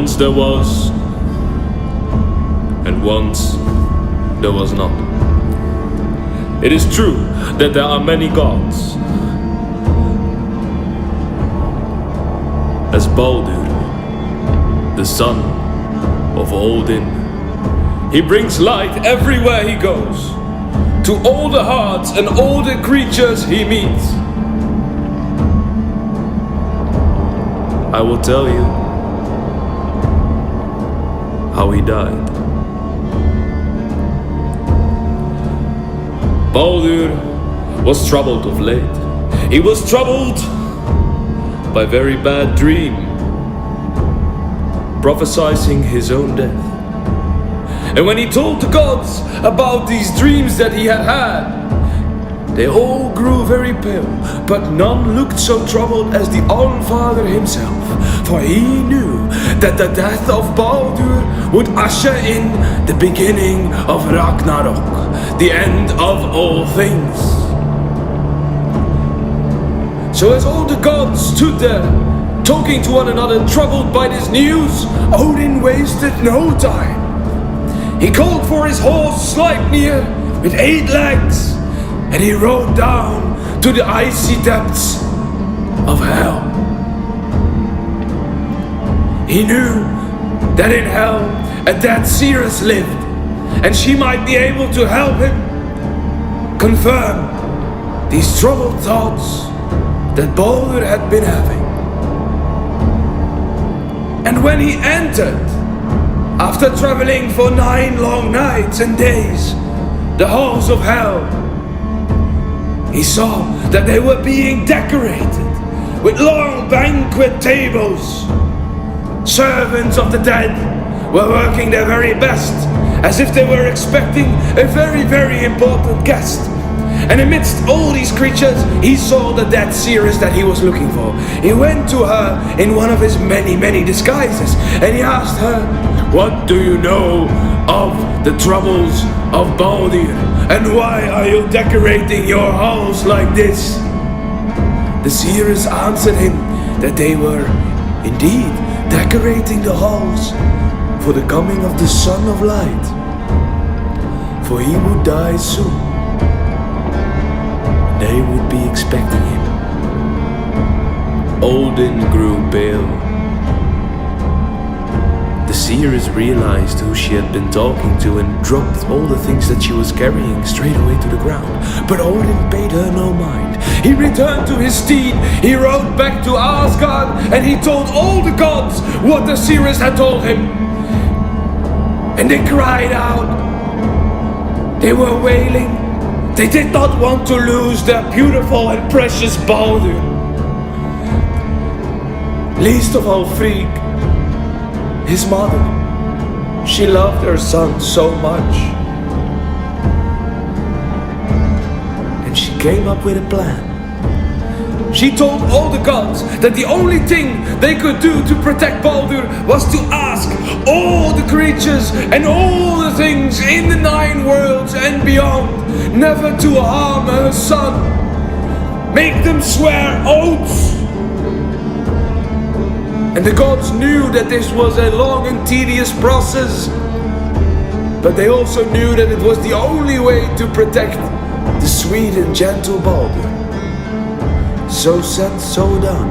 once there was, and once there was not. It is true that there are many gods, as Baldr, the son of Odin. He brings light everywhere he goes, to all the hearts and all the creatures he meets. I will tell you how he died. Baldr was troubled of late. He was troubled by a very bad dream, prophesying his own death. And when he told the gods about these dreams that he had had, they all grew very pale, but none looked so troubled as the Allfather himself, for he knew that the death of Baldr would usher in the beginning of Ragnarok, the end of all things. So as all the gods stood there, talking to one another, troubled by this news, Odin wasted no time. He called for his horse Sleipnir with 8 legs, and he rode down to the icy depths of hell. He knew that in hell a dead seeress lived, and she might be able to help him confirm these troubled thoughts that Baldr had been having. And when he entered, after traveling for 9 long nights and days, the halls of hell, he saw that they were being decorated with long banquet tables. Servants of the dead were working their very best, as if they were expecting a very, very important guest. And amidst all these creatures, he saw the dead seeress that he was looking for. He went to her in one of his many, many disguises, and he asked her, "What do you know of the troubles of Baldr, and why are you decorating your halls like this?" The seers answered him that they were indeed decorating the halls for the coming of the Son of Light, for he would die soon. They would be expecting him. Odin grew pale. The seers realized who she had been talking to and dropped all the things that she was carrying straight away to the ground. But Odin paid her no mind. He returned to his steed, he rode back to Asgard, and he told all the gods what the seers had told him. And they cried out. They were wailing. They did not want to lose their beautiful and precious Baldr. Least of all Frigg, his mother. She loved her son so much. And she came up with a plan. She told all the gods that the only thing they could do to protect Baldr was to ask all the creatures and all the things in the 9 worlds and beyond never to harm her son. Make them swear oaths. And the gods knew that this was a long and tedious process, but they also knew that it was the only way to protect the sweet and gentle Baldr. So said, so done.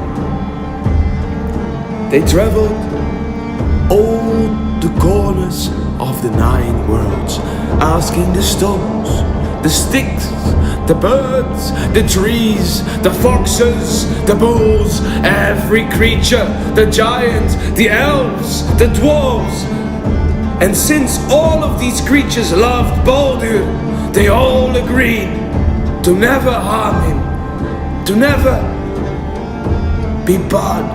They traveled all the corners of the 9 worlds, asking the stones, the sticks, the birds, the trees, the foxes, the bulls, every creature, the giants, the elves, the dwarves. And since all of these creatures loved Baldr, they all agreed to never harm him, to never be part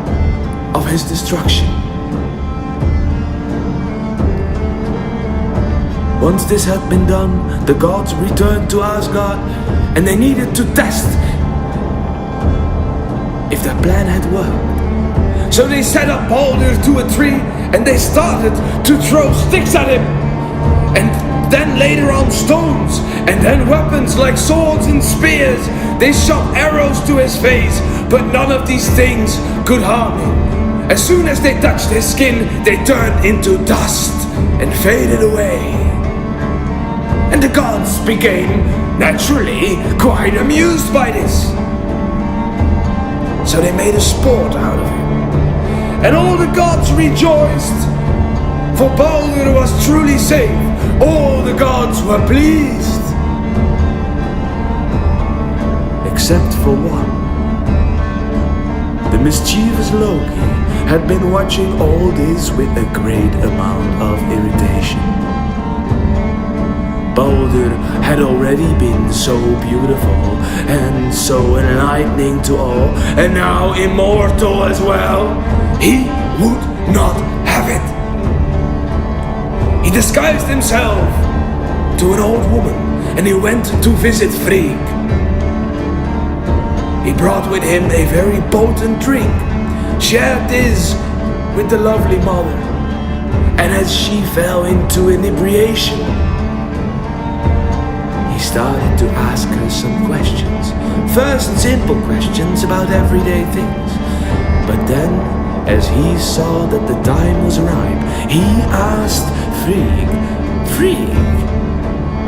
of his destruction. Once this had been done, the gods returned to Asgard, and they needed to test if their plan had worked. So they set up Baldr to a tree, and they started to throw sticks at him, and then later on stones, and then weapons like swords and spears. They shot arrows to his face, but none of these things could harm him. As soon as they touched his skin, they turned into dust and faded away. And the gods became, naturally, quite amused by this. So they made a sport out of him. And all the gods rejoiced, for Baldr was truly safe. All the gods were pleased. Except for one. The mischievous Loki had been watching all this with a great amount of irritation. Baldr had already been so beautiful and so enlightening to all, and now immortal as well. He would not have it. He disguised himself to an old woman and he went to visit Frigg. He brought with him a very potent drink, shared this with the lovely mother, and as she fell into inebriation, he started to ask her some questions. First, simple questions about everyday things, but then, as he saw that the time was ripe, he asked Frigg,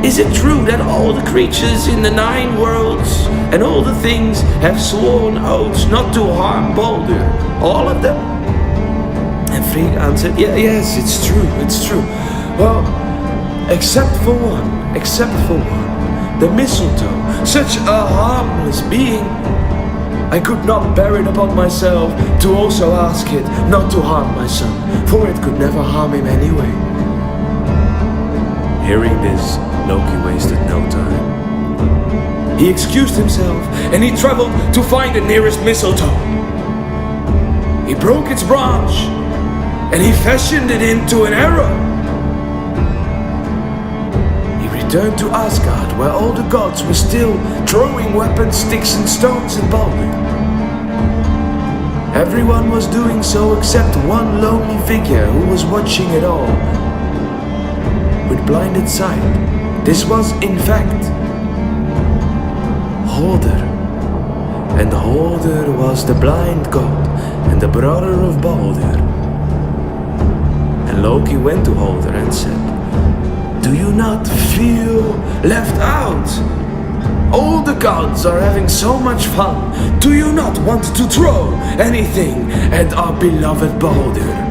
is it true that all the creatures in the 9 worlds and all the things have sworn oaths not to harm Baldr? All of them? And Frigg answered, yes, it's true. Well, except for one, the mistletoe, such a harmless being. I could not bear it upon myself to also ask it not to harm my son, for it could never harm him anyway. Hearing this, Loki wasted no time. He excused himself and he traveled to find the nearest mistletoe. He broke its branch and he fashioned it into an arrow. He returned to Asgard, where all the gods were still throwing weapons, sticks and stones at Baldr. Everyone was doing so except one lonely figure who was watching it all with blinded sight. This was, in fact, Hordr. And Hordr was the blind god and the brother of Baldr. And Loki went to Hordr and said, do you not feel left out? All the gods are having so much fun. Do you not want to throw anything at our beloved Baldr?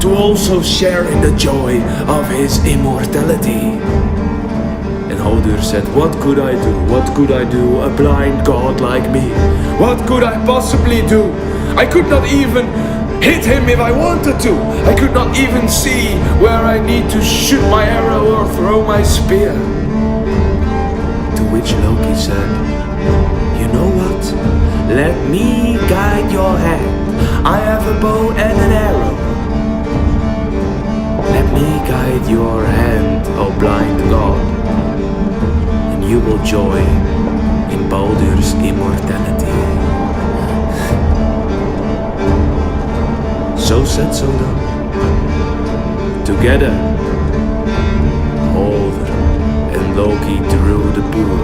To also share in the joy of his immortality. And Hordr said, what could I do, a blind god like me? What could I possibly do? I could not even hit him if I wanted to. I could not even see where I need to shoot my arrow or throw my spear. To which Loki said, you know what? Let me guide your hand. I have a bow and an arrow. Let me guide your hand, O blind god, and you will joy in Baldr's immortality. So said, so done. Together, Hordr and Loki drew the bow.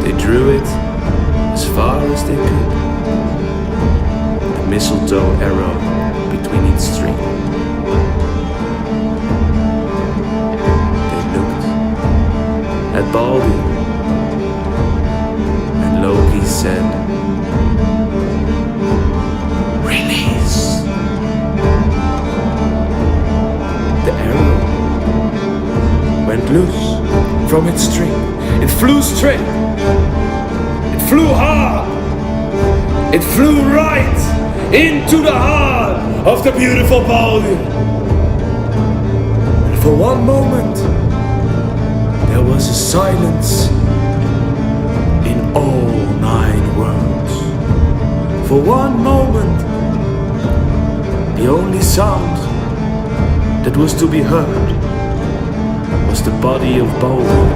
They drew it as far as they could. The mistletoe arrow between its strings. At Baldr, and Loki said, release. The arrow went loose from its string. It flew straight. It flew hard. It flew right into the heart of the beautiful Baldr. And for one moment, there was a silence in all 9 worlds. For one moment, the only sound that was to be heard was the body of Baldr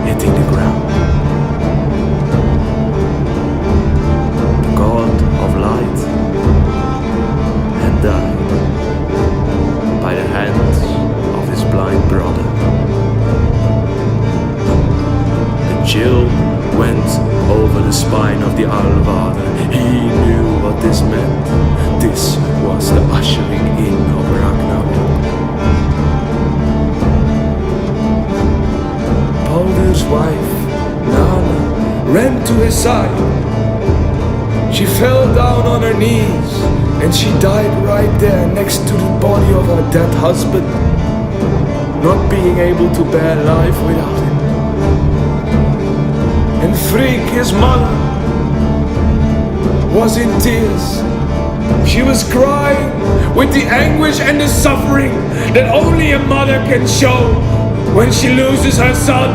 hitting the ground. The god of light had died by the hands of his blind brother. A chill went over the spine of the Allfather. He knew his side. She fell down on her knees and she died right there next to the body of her dead husband, not being able to bear life without him. And Frigg, his mother, was in tears. She was crying with the anguish and the suffering that only a mother can show when she loses her son.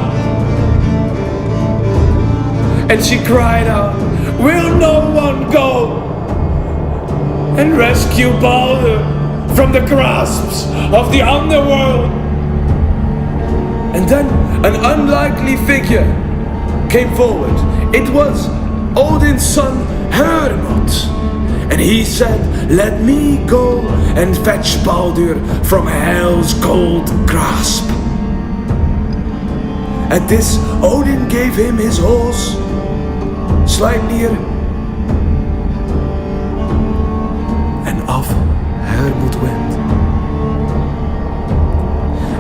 And she cried out, "Will no one go and rescue Baldr from the grasps of the Underworld?" And then an unlikely figure came forward. It was Odin's son Hermod. And he said, "Let me go and fetch Baldr from hell's cold grasp." At this, Odin gave him his horse, Sleipnir, and off Hermod went.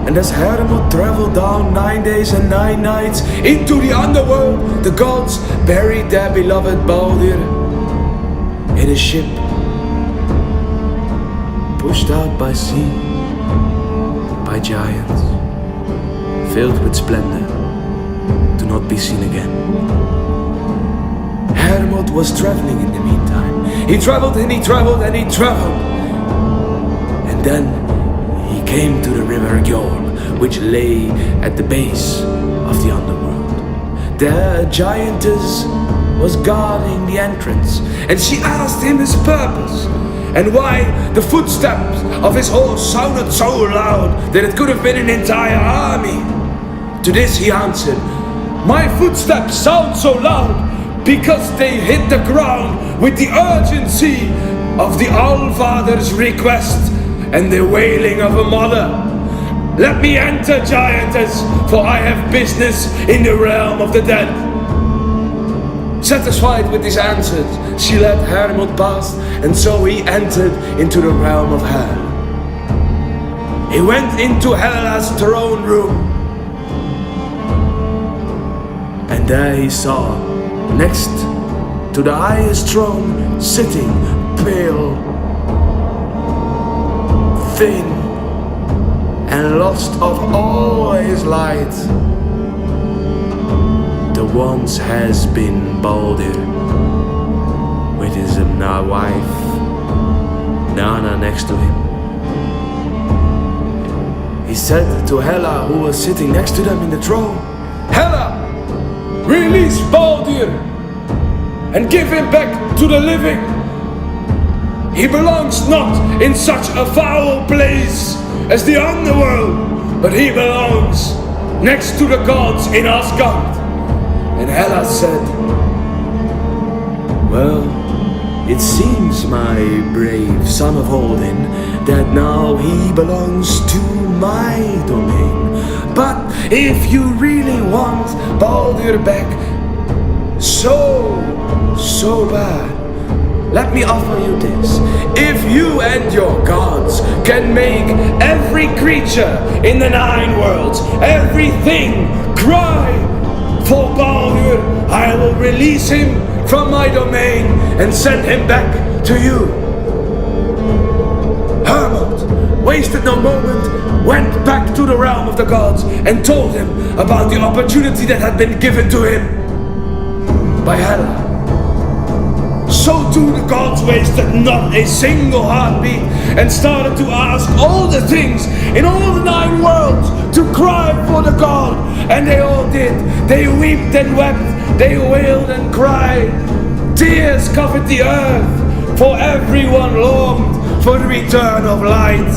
And as Hermod traveled down 9 days and 9 nights into the underworld, the gods buried their beloved Baldr in a ship, pushed out by sea, by giants, filled with splendor, to not be seen again. Hermod was traveling in the meantime. He traveled and he traveled and he traveled. And then he came to the river Gjorm, which lay at the base of the underworld. There a giantess was guarding the entrance, and she asked him his purpose and why the footsteps of his horse sounded so loud that it could have been an entire army. To this he answered, "My footsteps sound so loud because they hit the ground with the urgency of the Allfather's request and the wailing of a mother. Let me enter, giantess, for I have business in the realm of the dead." Satisfied with his answers, she let Hermod pass, and so he entered into the realm of hell. He went into Hela's throne room, and there he saw, next to the highest throne, sitting pale, thin, and lost of all his light, the once has been Baldr, with his now wife Nana next to him. He said to Hela, who was sitting next to them in the throne, "Hela, release Baldr and give him back to the living. He belongs not in such a foul place as the underworld, but he belongs next to the gods in Asgard." And Hela said, "Well, it seems, my brave son of Odin, that now he belongs to my domain. But if you really want Baldr back so bad, let me offer you this. If you and your gods can make every creature in the 9 worlds, everything cry for Baldr, I will release him from my domain and send him back to you." Hermod wasted no moment, went back to the realm of the gods and told him about the opportunity that had been given to him by Hela. So too the gods wasted not a single heartbeat and started to ask all the things in all the 9 worlds to cry for the god, and they all did. They wept and wept, they wailed and cried. Tears covered the earth, for everyone longed for the return of light.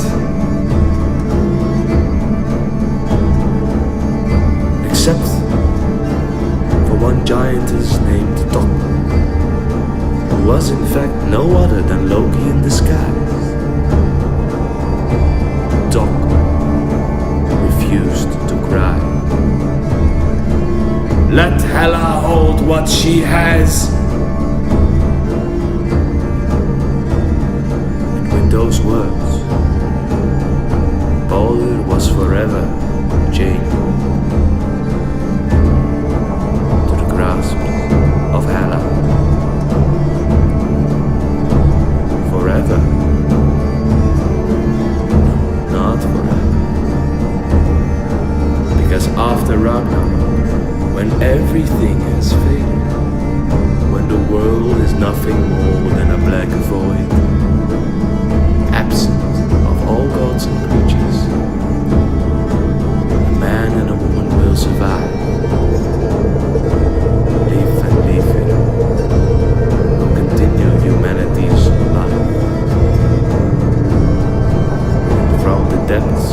Except for one giantess named Dok, who was in fact no other than Loki in disguise. Dok refused to cry. Let Hela hold what she has. And with those words, Baldr was forever chained to the grasp of Hela. Forever. No, not forever. Because after Ragnarok, when everything has faded, when the world is nothing more than a black void, absent of all gods and creatures, a man and a woman will survive, live and live in, will continue humanity's life. And from the depths